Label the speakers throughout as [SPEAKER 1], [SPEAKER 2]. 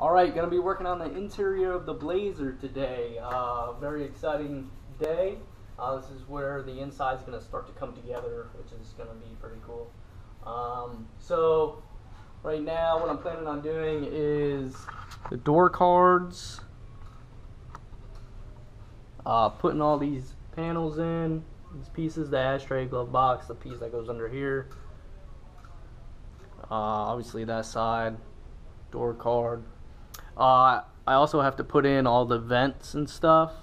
[SPEAKER 1] Alright, gonna be working on the interior of the Blazer today. Very exciting day. This is where the inside is gonna start to come together, which is gonna be pretty cool. So right now what I'm planning on doing is the door cards, putting all these panels in, these pieces, the ashtray, glove box, the piece that goes under here, obviously that side, door card. I also have to put in all the vents and stuff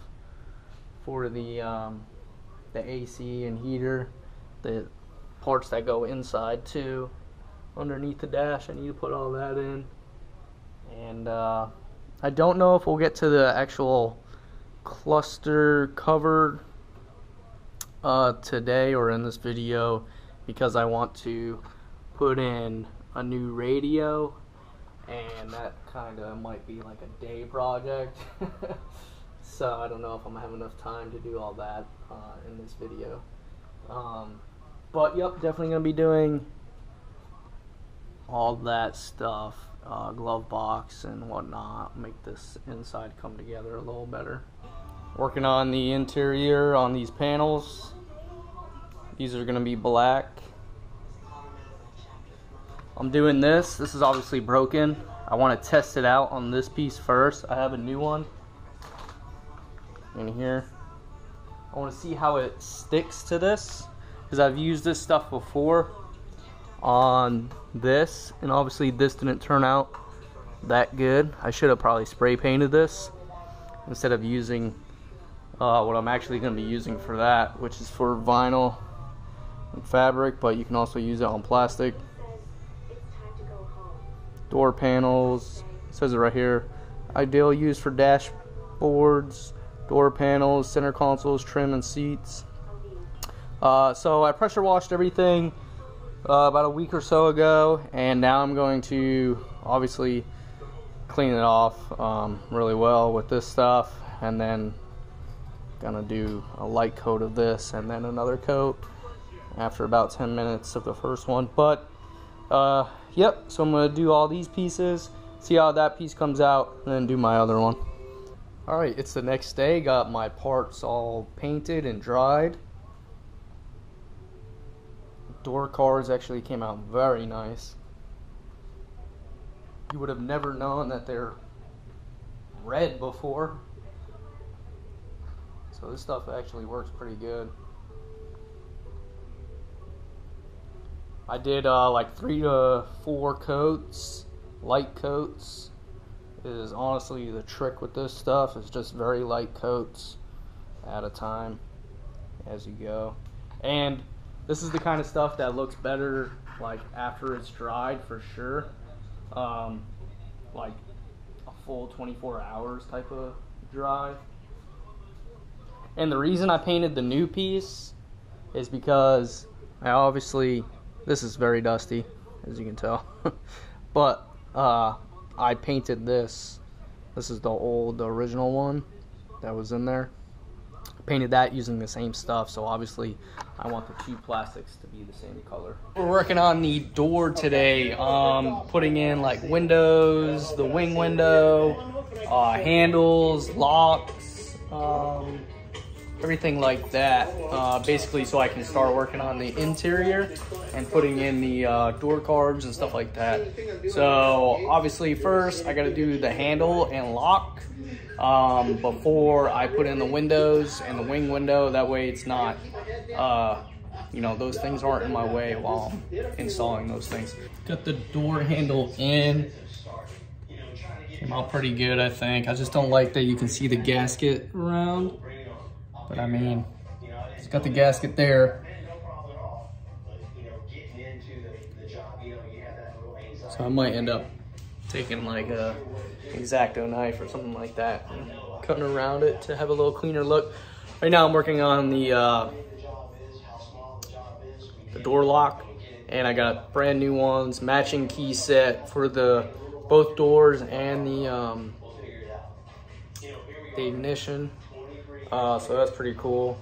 [SPEAKER 1] for the AC and heater, the parts that go inside too. Underneath the dash, I need to put all that in. And I don't know if we'll get to the actual cluster cover today or in this video, because I want to put in a new radio, and that kind of might be like a day project. So I don't know if I'm gonna have enough time to do all that in this video. But yep, definitely gonna be doing all that stuff, glove box and whatnot, make this inside come together a little better. Working on the interior on these panels. These are gonna be black. I'm doing this. This is obviously broken. I want to test it out on this piece first. I have a new one in here. I want to see how it sticks to this, because I've used this stuff before on this, and obviously this didn't turn out that good. I should have probably spray painted this instead of using what I'm actually going to be using for that, which is for vinyl and fabric, but you can also use it on plastic. Door panels, it says it right here, ideal use for dashboards, door panels, center consoles, trim, and seats. So I pressure washed everything about a week or so ago, and now I'm going to obviously clean it off really well with this stuff, and then gonna do a light coat of this and then another coat after about 10 minutes of the first one. But yep, so I'm gonna do all these pieces, see how that piece comes out, and then do my other one. Alright, it's the next day. Got my parts all painted and dried. Door cards actually came out very nice. You would have never known that they're red before. So this stuff actually works pretty good. I did like 3 to 4 coats, light coats. Is honestly the trick with this stuff, is just very light coats at a time as you go. And this is the kind of stuff that looks better like after it's dried for sure. Like a full 24 hours type of dry. And the reason I painted the new piece is because I obviously, this is very dusty, as you can tell. But I painted this. This is the original one that was in there. Painted that using the same stuff, so obviously I want the two plastics to be the same color. We're working on the door today, putting in like windows, the wing window, handles, locks, everything like that, basically so I can start working on the interior and putting in the door cards and stuff like that. So obviously first I got to do the handle and lock before I put in the windows and the wing window. That way it's not, you know, those things aren't in my way while I'm installing those things. Got the door handle in. Came out pretty good, I think. I just don't like that you can see the gasket around. But I mean, it's got the gasket there. So I might end up taking like a X-Acto knife or something like that and cutting around it to have a little cleaner look. Right now I'm working on the door lock, and I got brand new ones, matching key set for the both doors and the ignition. So that's pretty cool.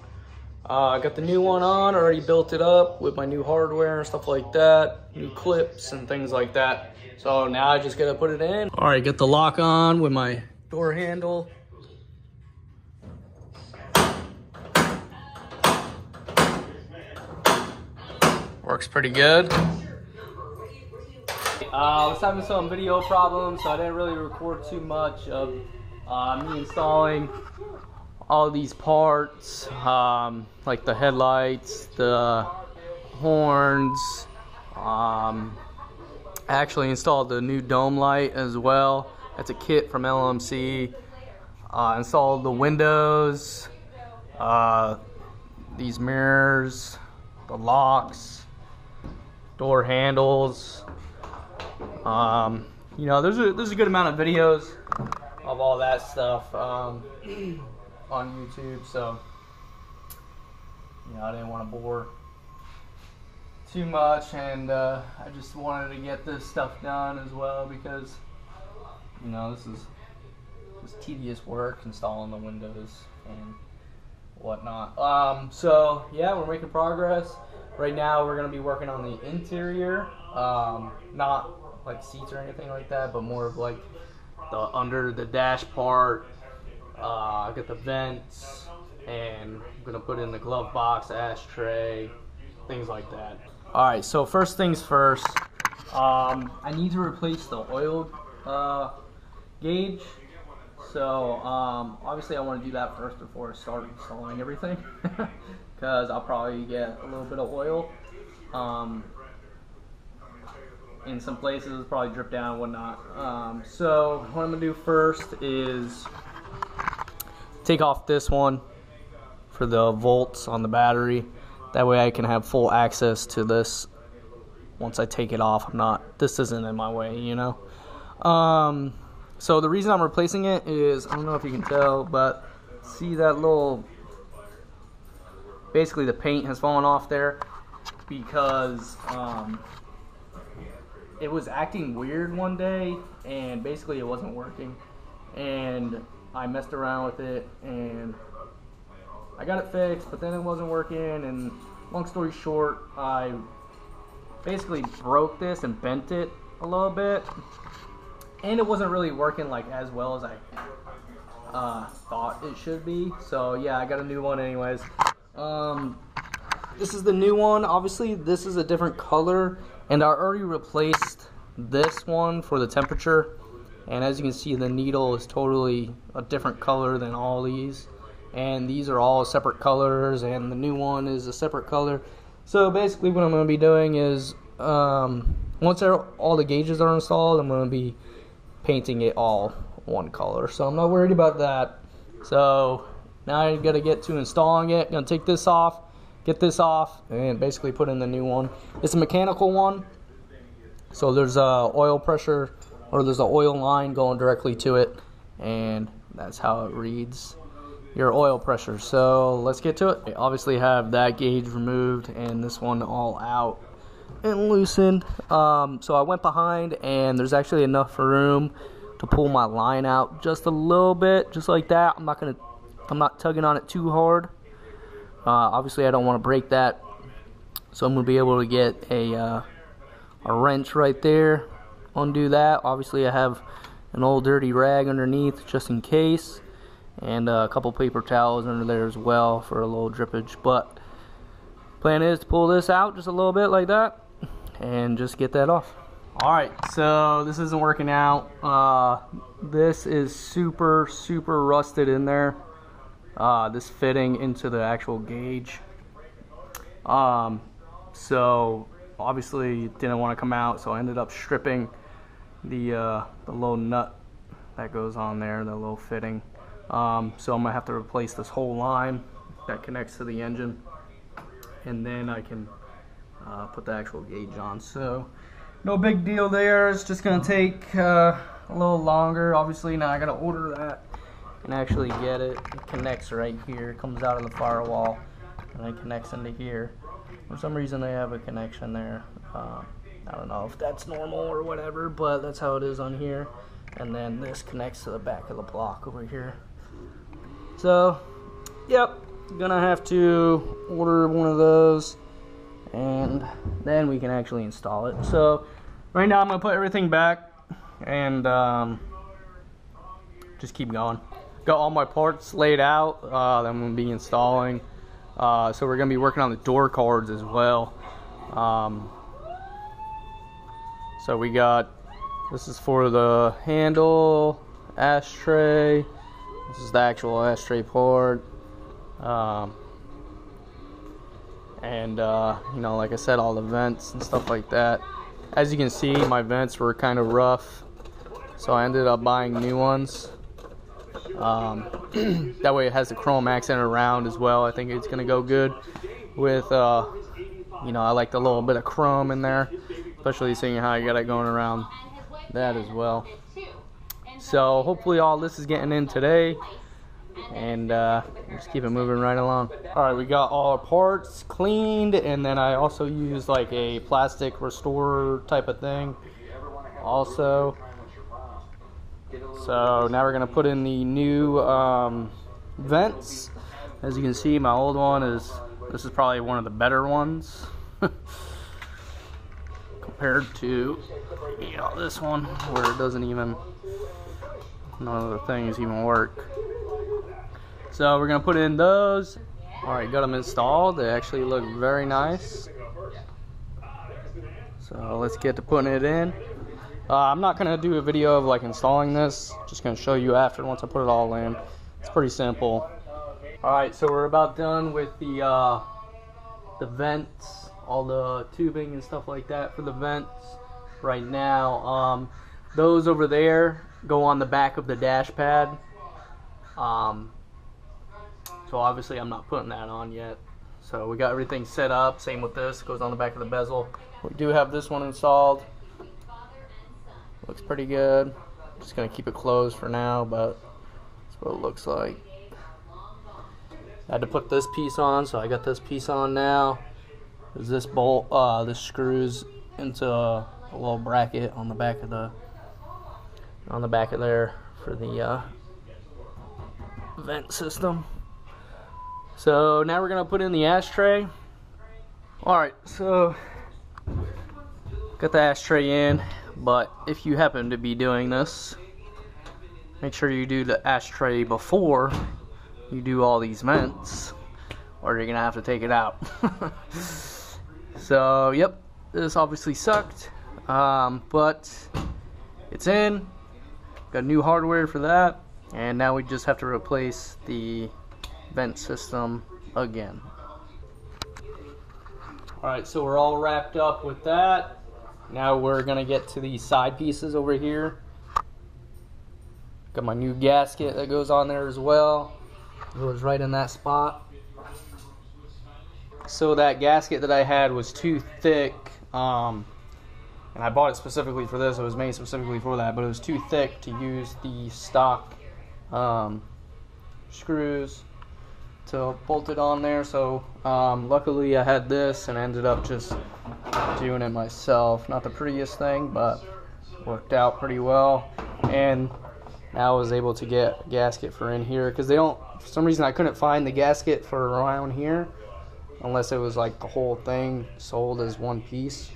[SPEAKER 1] I got the new one on, already built it up with my new hardware and stuff like that, new clips and things like that. So now I just gotta put it in. All right, get the lock on with my door handle. Works pretty good. I was having some video problems, so I didn't really record too much of me installing all these parts, like the headlights, the horns. I actually installed the new dome light as well. That's a kit from LMC. Installed the windows, these mirrors, the locks, door handles. You know, there's a good amount of videos of all that stuff on YouTube, so you know, I didn't want to bore too much, and I just wanted to get this stuff done as well, because you know, this is tedious work installing the windows and whatnot. So yeah, we're making progress. Right now we're going to be working on the interior, not like seats or anything like that, but more of like the under the dash part. I got the vents, and I'm going to put in the glove box, ashtray, things like that. Alright, so first things first, I need to replace the oil gauge. So obviously I want to do that first before I start installing everything, because I'll probably get a little bit of oil in some places, probably drip down and whatnot. So what I'm going to do first is take off this one for the volts on the battery. That way I can have full access to this once I take it off. This isn't in my way, you know. So the reason I'm replacing it is, I don't know if you can tell, but see that little, basically the paint has fallen off there, because it was acting weird one day, and basically it wasn't working, and I messed around with it, and I got it fixed, but then it wasn't working, and long story short, I basically broke this and bent it a little bit, and it wasn't really working like as well as I thought it should be. So yeah, I got a new one anyways. This is the new one. Obviously this is a different color, and I already replaced this one for the temperature, and as you can see, the needle is totally a different color than all these, and these are all separate colors, and the new one is a separate color. So basically what I'm going to be doing is, once all the gauges are installed, I'm going to be painting it all one color, so I'm not worried about that. So now I gotta get to installing it. Gonna take this off, get this off, and basically put in the new one. It's a mechanical one, so there's a oil pressure, or there's an oil line going directly to it, and that's how it reads your oil pressure. So let's get to it. I obviously have that gauge removed and this one all out and loosened. So I went behind, and there's actually enough room to pull my line out just a little bit, just like that. I'm not tugging on it too hard. Obviously I don't want to break that, so I'm gonna be able to get a wrench right there, undo that. Obviously I have an old dirty rag underneath just in case, and a couple paper towels under there as well for a little drippage. But plan is to pull this out just a little bit like that and just get that off. Alright, so this isn't working out. This is super rusted in there, this fitting into the actual gauge. So obviously it didn't want to come out, so I ended up stripping the little nut that goes on there, the little fitting. So I'm gonna have to replace this whole line that connects to the engine, and then I can put the actual gauge on. So no big deal there. It's just gonna take a little longer. Obviously now I gotta order that and actually get it. It connects right here. It comes out of the firewall and then connects into here. For some reason they have a connection there. I don't know if that's normal or whatever, but that's how it is on here. And then this connects to the back of the block over here. So yep, gonna have to order one of those, and then we can actually install it. So right now I'm gonna put everything back and just keep going. Got all my parts laid out that I'm gonna be installing. So we're gonna be working on the door cards as well. So we got, this is for the handle, ashtray. This is the actual ashtray port. You know, like I said, all the vents and stuff like that. As you can see, my vents were kind of rough, so I ended up buying new ones. That way it has the chrome accent around as well. I think it's gonna go good with, you know, I like the little bit of chrome in there, especially seeing how you got it going around that as well. So hopefully all this is getting in today, and just keep it moving right along. All right, we got all our parts cleaned, and then I also used like a plastic restorer type of thing also. So now we're gonna put in the new vents. As you can see, my old one is, this is probably one of the better ones compared to, you know, this one where it doesn't even, none of the things even work. So we're gonna put in those. All right, got them installed. They actually look very nice. So let's get to putting it in. I'm not gonna do a video of like installing this. Just gonna show you after once I put it all in. It's pretty simple. All right, so we're about done with the vents, all the tubing and stuff like that for the vents right now. Those over there go on the back of the dash pad. So obviously I'm not putting that on yet. So we got everything set up. Same with this, goes on the back of the bezel. We do have this one installed. Looks pretty good. Just gonna keep it closed for now, but that's what it looks like. I had to put this piece on, so I got this piece on now. There's this bolt, this screws into a little bracket on the back of the, there for the vent system. So now we're gonna put in the ashtray. All right, so got the ashtray in, but if you happen to be doing this, make sure you do the ashtray before you do all these vents, or you're gonna have to take it out. So yep, this obviously sucked, but it's in. Got new hardware for that, and now we just have to replace the vent system again. Alright, so we're all wrapped up with that. Now we're gonna get to the side pieces over here. Got my new gasket that goes on there as well. It goes right in that spot. So that gasket that I had was too thick, and I bought it specifically for this. It was made specifically for that, but it was too thick to use the stock screws to bolt it on there. So luckily I had this and ended up just doing it myself. Not the prettiest thing, but worked out pretty well. And now I was able to get a gasket for in here, because they don't, for some reason I couldn't find the gasket for around here unless it was like the whole thing sold as one piece.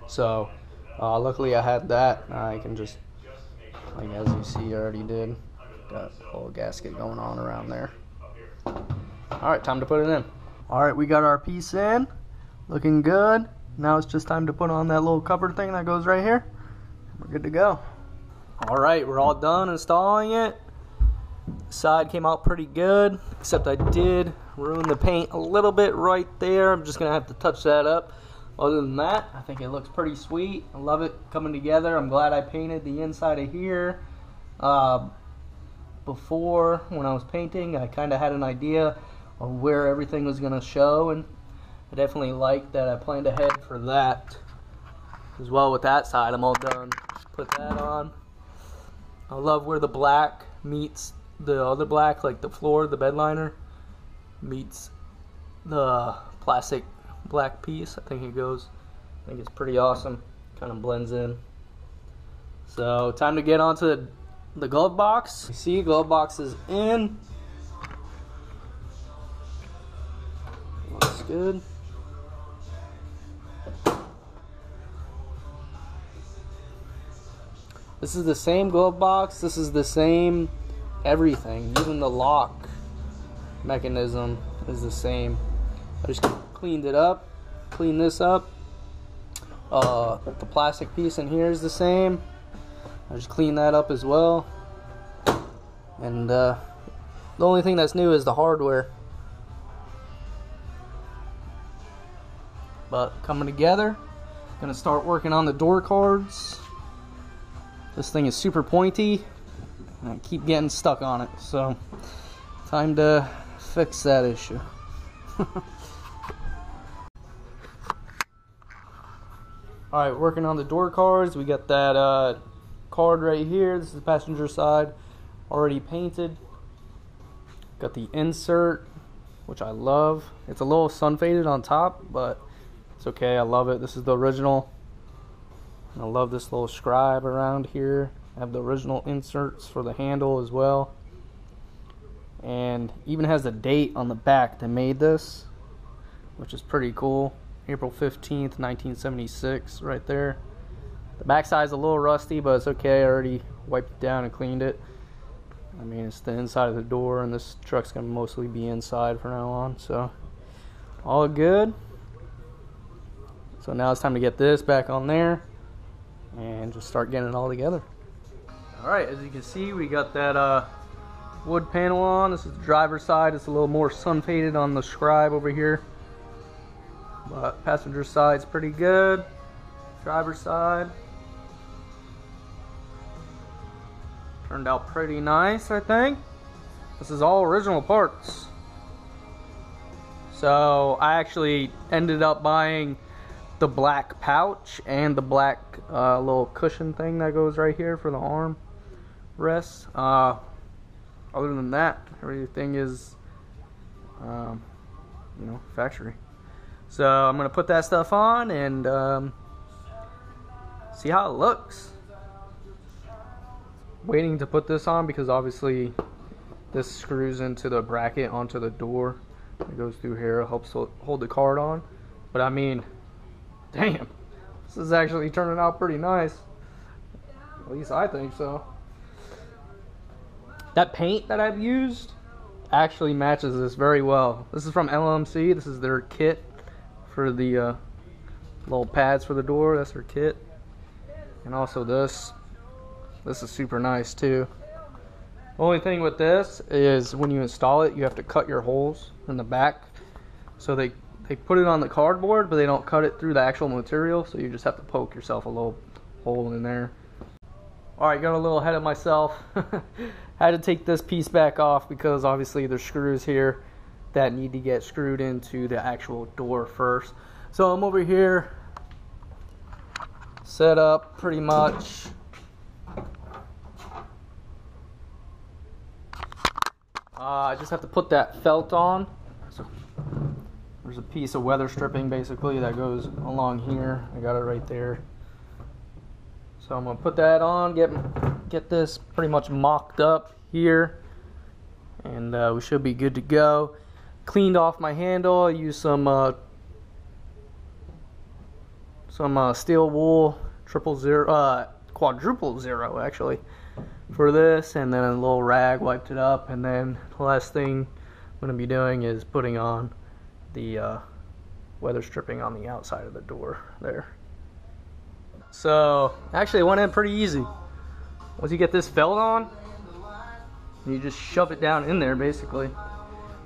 [SPEAKER 1] So luckily I had that. I can just, like as you see, I already did. Got a whole gasket going on around there. Alright, time to put it in. Alright, we got our piece in. Looking good. Now it's just time to put on that little cover thing that goes right here. We're good to go. Alright, we're all done installing it. The side came out pretty good, except I did ruin the paint a little bit right there. I'm just gonna have to touch that up. Other than that, I think it looks pretty sweet. I love it coming together. I'm glad I painted the inside of here. Before, when I was painting, I kind of had an idea of where everything was going to show, and I definitely like that I planned ahead for that as well. With that side, I'm all done. Just put that on. I love where the black meets the other black, like the floor, the bed liner, meets the plastic black piece. I think it's pretty awesome. Kind of blends in. So, time to get onto the glove box. You see, glove box is in. Looks good. This is the same glove box. This is the same everything. Even the lock mechanism is the same. I just cleaned it up. Clean this up. The plastic piece in here is the same. I just cleaned that up as well. And the only thing that's new is the hardware. But coming together. Gonna start working on the door cards. This thing is super pointy and I keep getting stuck on it, so time to fix that issue. Alright, working on the door cards. We got that card right here. This is the passenger side, already painted. Got the insert, which I love. It's a little sun faded on top, but it's okay, I love it. This is the original. I love this little scribe around here. I have the original inserts for the handle as well. And even has a date on the back that made this, which is pretty cool. April 15th, 1976, right there. The back side's a little rusty, but it's okay. I already wiped it down and cleaned it. I mean, it's the inside of the door, and this truck's gonna mostly be inside from now on, so all good. So now it's time to get this back on there and just start getting it all together. Alright, as you can see, we got that wood panel on. This is the driver's side. It's a little more sun faded on the scribe over here. But passenger side's pretty good. Driver's side. Turned out pretty nice, I think. This is all original parts. So I actually ended up buying the black pouch and the black little cushion thing that goes right here for the arm rest. Other than that, everything is you know, factory. So I'm gonna put that stuff on and see how it looks. Waiting to put this on because obviously this screws into the bracket onto the door. It goes through here, it helps hold the card on. But I mean, damn, this is actually turning out pretty nice. At least I think so. That paint that I've used actually matches this very well. This is from LMC. This is their kit for the little pads for the door. That's their kit. And also this. This is super nice too. The only thing with this is when you install it, you have to cut your holes in the back. So they put it on the cardboard, but they don't cut it through the actual material, so you just have to poke yourself a little hole in there. Alright, got a little ahead of myself. Had to take this piece back off because obviously there's screws here that need to get screwed into the actual door first. So I'm over here, set up pretty much. I just have to put that felt on. So there's a piece of weather stripping basically that goes along here. I got it right there. So I'm gonna put that on, get this pretty much mocked up here, and we should be good to go. Cleaned off my handle. I used some steel wool quadruple zero actually for this, and then a little rag, wiped it up, and then the last thing I'm gonna be doing is putting on the weather stripping on the outside of the door there. So actually it went in pretty easy. Once you get this felt on, you just shove it down in there basically.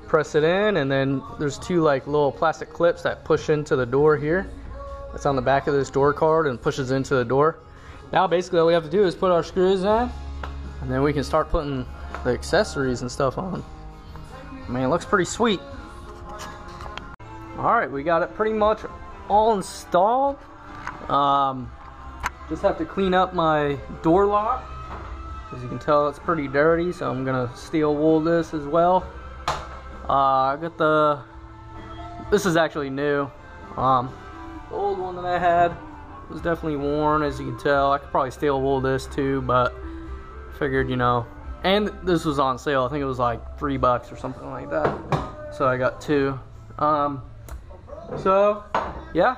[SPEAKER 1] Press it in, and then there's two like little plastic clips that push into the door here. That's on the back of this door card and pushes into the door. Now basically all we have to do is put our screws in, and then we can start putting the accessories and stuff on. I mean, it looks pretty sweet. Alright, we got it pretty much all installed. Just have to clean up my door lock. As you can tell, it's pretty dirty, so I'm gonna steel wool this as well. I got this is actually new. The old one that I had was definitely worn, as you can tell. I could probably steel wool this too, but figured, you know, and this was on sale. I think it was like $3 or something like that. So I got two. So yeah,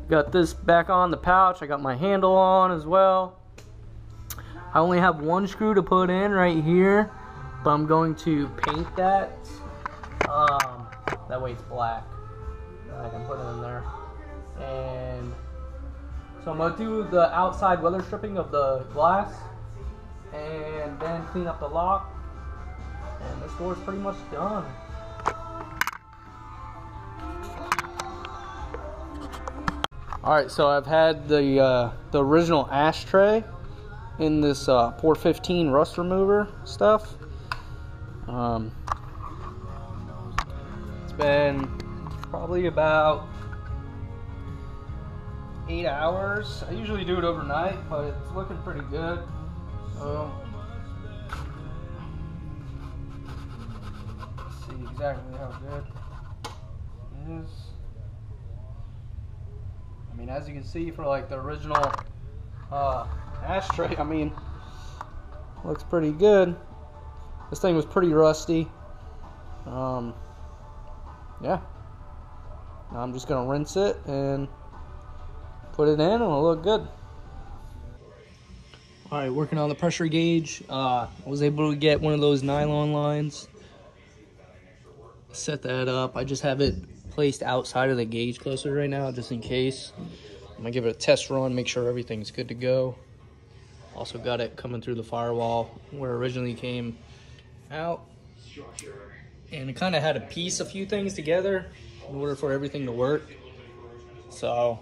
[SPEAKER 1] got this back on the pouch. I got my handle on as well. I only have one screw to put in right here, but I'm going to paint that. That way it's black. I can put it in there. And so I'm going to do the outside weather stripping of the glass and then clean up the lock. And this door is pretty much done. Alright, so I've had the original ashtray in this Port 15 rust remover stuff. It's been probably about 8 hours. I usually do it overnight, but it's looking pretty good. So, let's see exactly how good it is. I mean, as you can see, for like the original ashtray, I mean, looks pretty good. This thing was pretty rusty. Yeah. Now I'm just gonna rinse it and put it in, and it'll look good. All right, working on the pressure gauge. I was able to get one of those nylon lines. Set that up. I just have it placed outside of the gauge closer right now, just in case. I'm gonna give it a test run, make sure everything's good to go. Also got it coming through the firewall where it originally came out. And it kind of had to piece a few things together in order for everything to work. So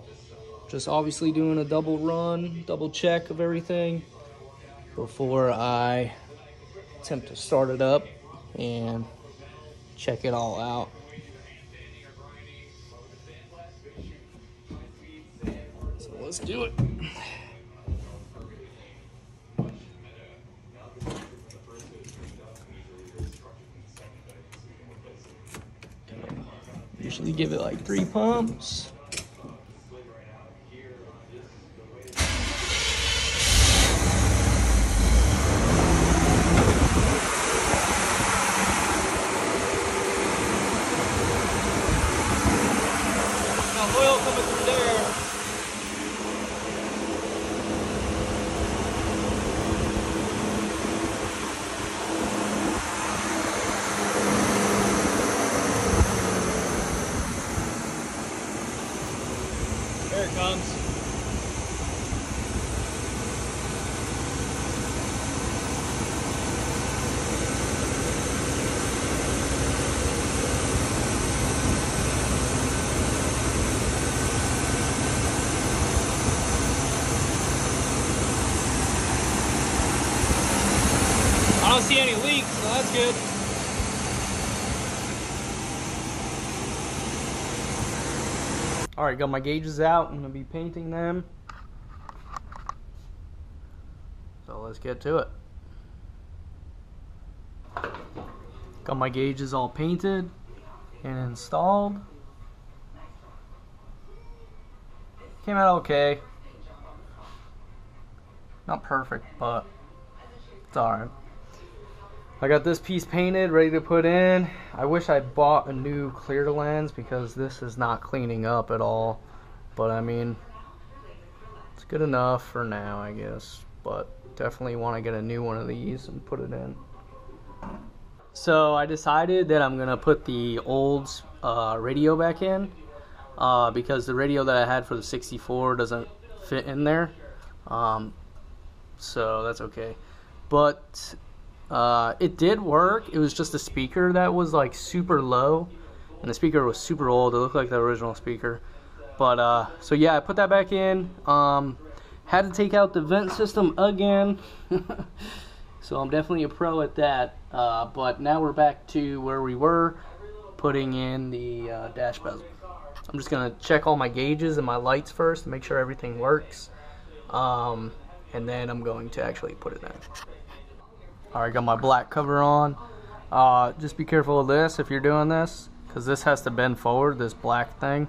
[SPEAKER 1] just obviously doing a double run, double check of everything before I attempt to start it up and check it all out. So let's do it. Usually give it like 3 pumps. Now oil coming through there. There it comes. I don't see any leaks, so that's good. All right, got my gauges out. I'm gonna be painting them. So let's get to it. Got my gauges all painted and installed. Came out okay. Not perfect, but it's alright. I got this piece painted, ready to put in. I wish I'd bought a new clear lens because this is not cleaning up at all. But I mean, it's good enough for now, I guess. But definitely want to get a new one of these and put it in. So I decided that I'm going to put the old radio back in because the radio that I had for the 64 doesn't fit in there. So that's okay. But it did work. It was just a speaker that was like super low, and the speaker was super old. It looked like the original speaker. But so yeah, I put that back in. Had to take out the vent system again. So I'm definitely a pro at that. But now we're back to where we were, putting in the dash bezel. I'm just gonna check all my gauges and my lights first to make sure everything works. And then I'm going to actually put it in. Alright, got my black cover on. Just be careful of this if you're doing this, because this has to bend forward, this black thing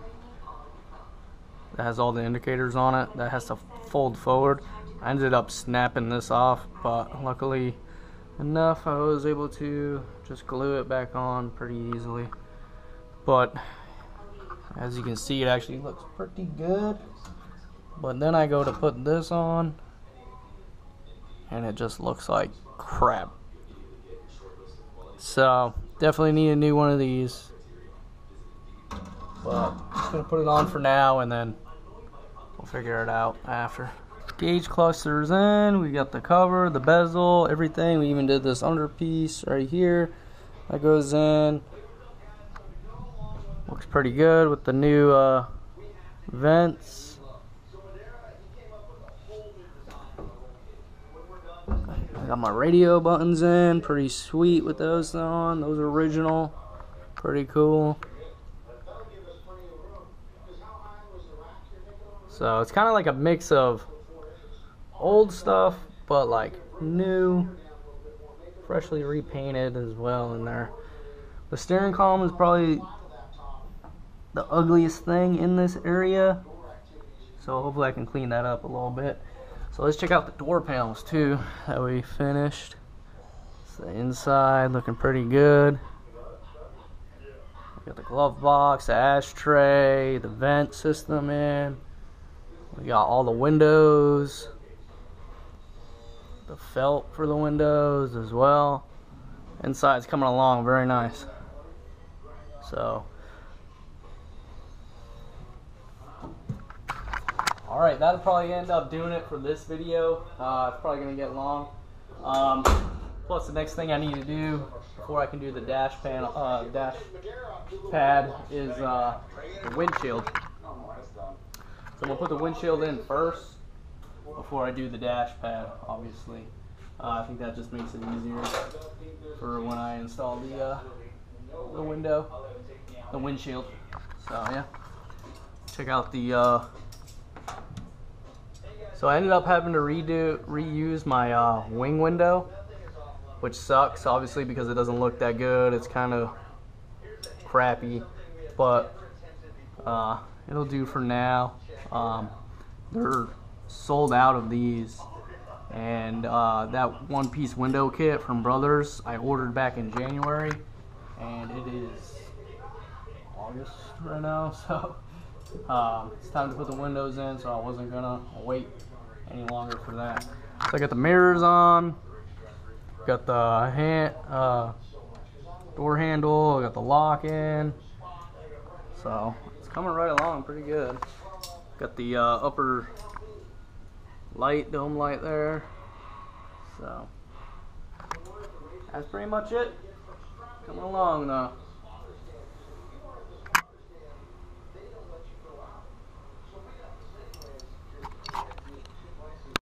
[SPEAKER 1] that has all the indicators on it, that has to fold forward. I ended up snapping this off, but luckily enough I was able to just glue it back on pretty easily. But as you can see, it actually looks pretty good. But then I go to put this on, and it just looks like crap. So definitely need a new one of these, but I'm just gonna put it on for now and then we'll figure it out after. Gauge clusters in, we got the cover, the bezel, everything. We even did this underpiece right here that goes in. Looks pretty good with the new vents. I got my radio buttons in, pretty sweet with those on. Those are original, pretty cool. So it's kind of like a mix of old stuff, but like new, freshly repainted as well in there. The steering column is probably the ugliest thing in this area, so hopefully I can clean that up a little bit. So let's check out the door panels too that we finished. It's the inside looking pretty good. We got the glove box, the ashtray, the vent system in. We got all the windows, the felt for the windows as well. Inside's coming along very nice. So alright, that'll probably end up doing it for this video. It's probably going to get long. Plus the next thing I need to do before I can do the dash panel, dash pad is the windshield. So I'm going to put the windshield in first before I do the dash pad, obviously. I think that just makes it easier for when I install the windshield. So yeah, check out the so I ended up having to reuse my wing window, which sucks obviously because it doesn't look that good. It's kind of crappy, but it'll do for now. They're sold out of these, and that one-piece window kit from Brothers I ordered back in January, and it is August right now, so it's time to put the windows in, so I wasn't gonna wait any longer for that. So I got the mirrors on, got the door handle, I got the lock in, so it's coming right along pretty good. Got the upper light, dome light there, so that's pretty much it. Coming along though.